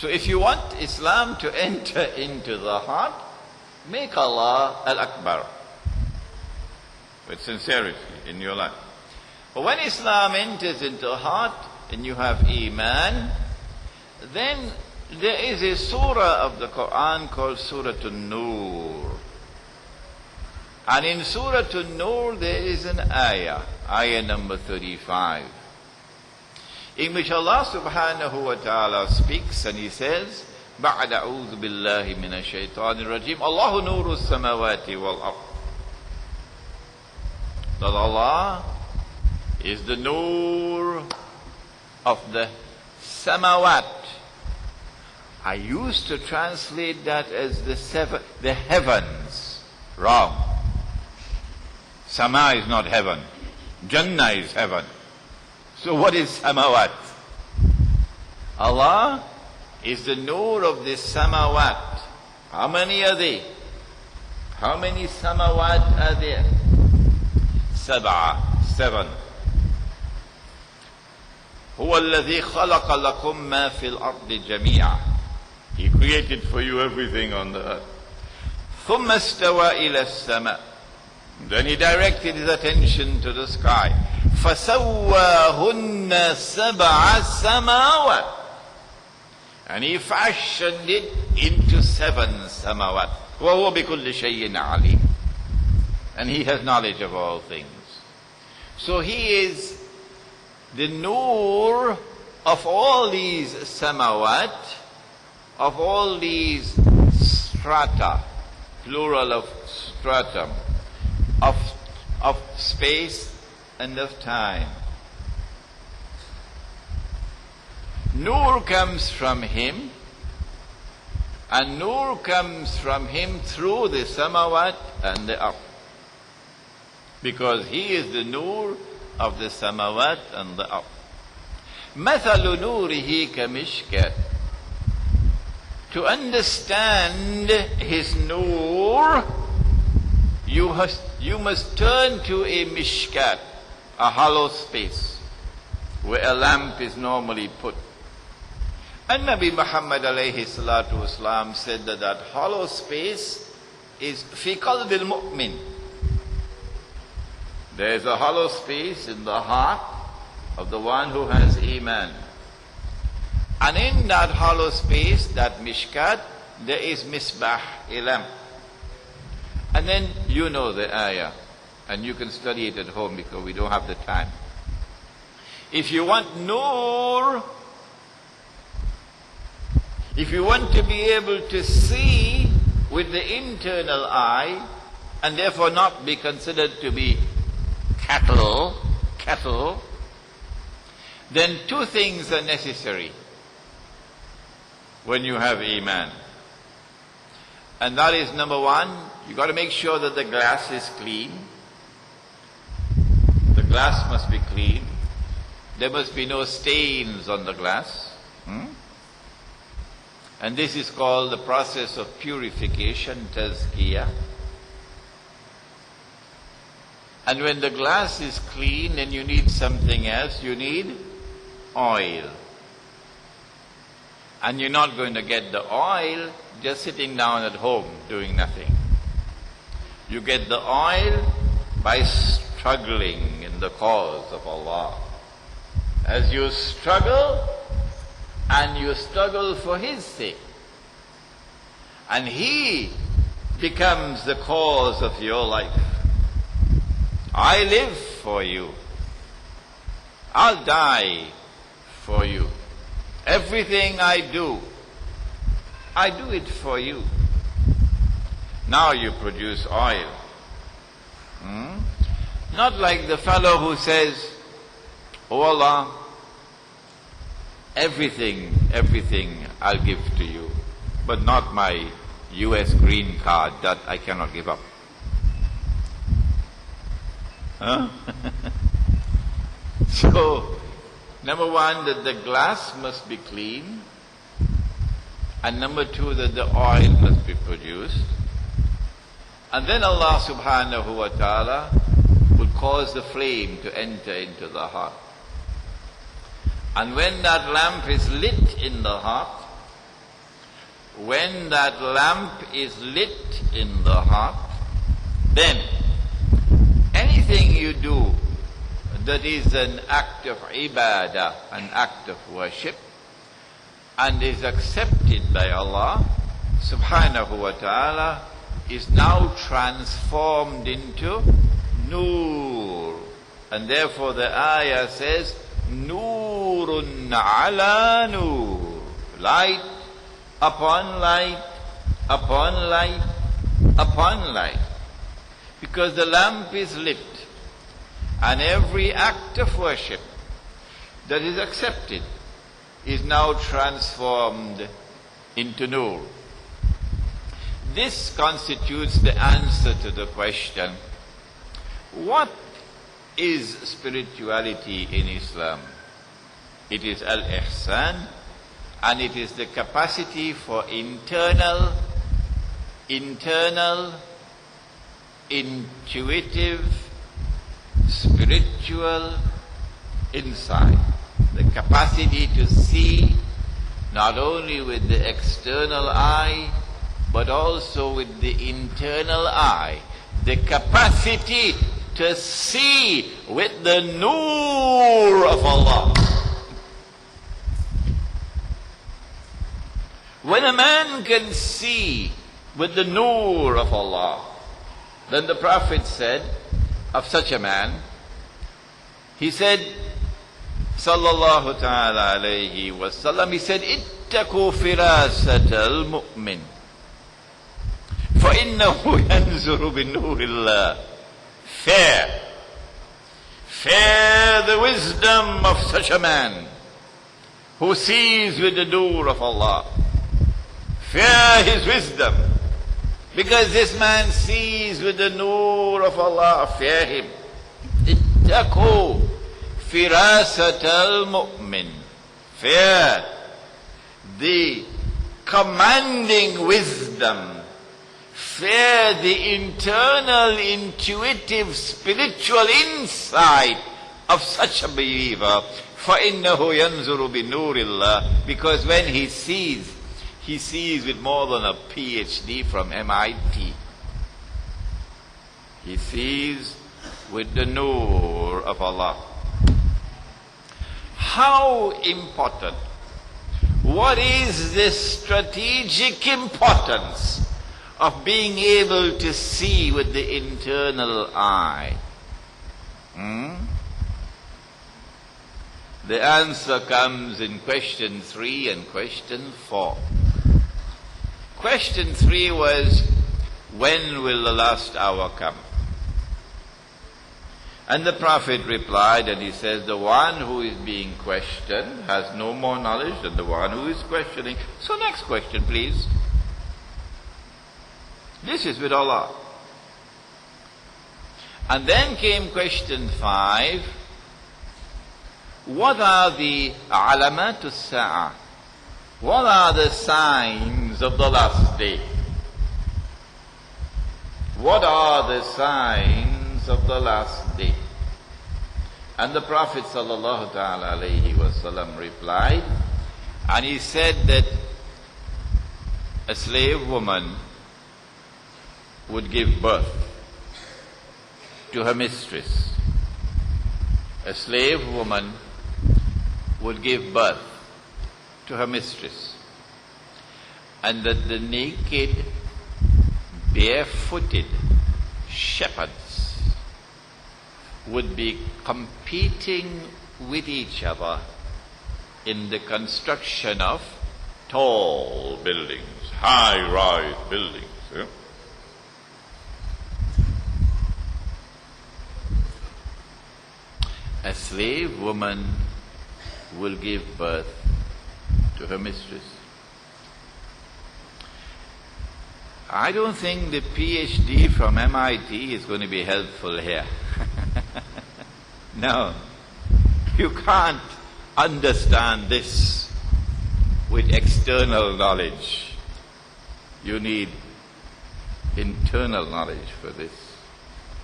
So if you want Islam to enter into the heart, make Allah Al-Akbar with sincerity in your life. But when Islam enters into the heart and you have Iman, then there is a surah of the Quran called Surah An-Nur. And in Surah An-Nur there is an ayah number 35, in which Allah subhanahu wa ta'ala speaks and He says, بَعْدَ أَعُوذُ بِاللَّهِ مِنَ الشَّيْطَانِ الرَّجِيمِ اللَّهُ نُورُ السَّمَوَاتِ وَالْأَرْضِ. That Allah is the nur of the samawat. I used to translate that as the heavens. Wrong. Sama is not heaven. Jannah is heaven. So what is samawat? Allah is the nur of the samawat. How many are they? How many samawat are there? Seven. هو الذي خلق لكم ما في الأرض جميعا. He created for you everything on the earth. ثم استوى إلى السماء. Then He directed His attention to the sky. فسواهن سبع سماوات. And He fashioned it into 7 samawat. وهو بكل شيء عليم. And He has knowledge of all things. So He is the nur of all these samawat, of all these strata, plural of stratum, of space and of time. Nur comes from Him, and nur comes from Him through the samawat and the earth, because He is the nur of the samawat and the earth. مثل نوره كمشكاة. To understand His nur, you must turn to a mishkat, a hollow space, where a lamp is normally put. And Nabi Muhammad alayhi salatu wasalam said that hollow space is fi qalbil mu'min. There is a hollow space in the heart of the one who has Iman. And in that hollow space, that mishkat, there is misbah, a lamp. And then you know the ayah, and you can study it at home because we don't have the time. If you want nur, if you want to be able to see with the internal eye, and therefore not be considered to be cattle, then 2 things are necessary when you have Iman. And that is, number 1, you got to make sure that the glass is clean. The glass must be clean. There must be no stains on the glass. And this is called the process of purification, tazkiyah. And when the glass is clean, then you need something else. You need oil. And you're not going to get the oil just sitting down at home doing nothing. You get the oil by struggling in the cause of Allah. As you struggle, and you struggle for His sake, and He becomes the cause of your life. I live for you. I'll die for you. Everything I do it for you. Now you produce oil. Not like the fellow who says, "Oh Allah, everything I'll give to you, but not my US green card, that I cannot give up." So, number 1, that the glass must be clean, and number 2, that the oil must be produced. And then Allah subhanahu wa ta'ala will cause the flame to enter into the heart. And when that lamp is lit in the heart, when that lamp is lit in the heart, then anything you do that is an act of ibadah, an act of worship, and is accepted by Allah subhanahu wa ta'ala, is now transformed into nur. And therefore the ayah says, Nurun ala nur. Light upon light, upon light, upon light. Because the lamp is lit, and every act of worship that is accepted is now transformed into nur. This constitutes the answer to the question, what is spirituality in Islam? It is al-ihsan, and it is the capacity for internal, intuitive, spiritual insight. The capacity to see not only with the external eye, but also with the internal eye. The capacity to see with the nur of Allah. When a man can see with the nur of Allah, then the Prophet said of such a man, he said, sallallahu ta'ala alayhi wa sallam, he said, ittaqu firasatal mu'min, فَإِنَّهُ يَنْزُرُ بِنُورِ اللَّهِ. Fear the wisdom of such a man who sees with the nur of Allah. Fear his wisdom, because this man sees with the nur of Allah. Fear him. Ittaqu firasatal mu'min. Fear the commanding wisdom. Fear the internal, intuitive, spiritual insight of such a believer. فَإِنَّهُ يَنْزُرُ بِنُورِ اللَّهِ. Because when he sees with more than a PhD from MIT. He sees with the nur of Allah. How important? What is the strategic importance of being able to see with the internal eye? The answer comes in question 3 and question 4. Question 3 was, when will the last hour come? And the Prophet replied, and he says, the one who is being questioned has no more knowledge than the one who is questioning. So next question, please. This is with Allah. And then came question 5. What are the alamat as-sa'ah? What are the signs of the last day? What are the signs of the last day? And the Prophet sallallahu ta'ala alayhi wa sallam replied, and he said that a slave woman would give birth to her mistress. A slave woman would give birth to her mistress. And that the naked, barefooted shepherds would be competing with each other in the construction of tall buildings, high-rise buildings. Yeah? A slave woman will give birth to her mistress. I don't think the PhD from MIT is going to be helpful here. No, you can't understand this with external knowledge. You need internal knowledge for this.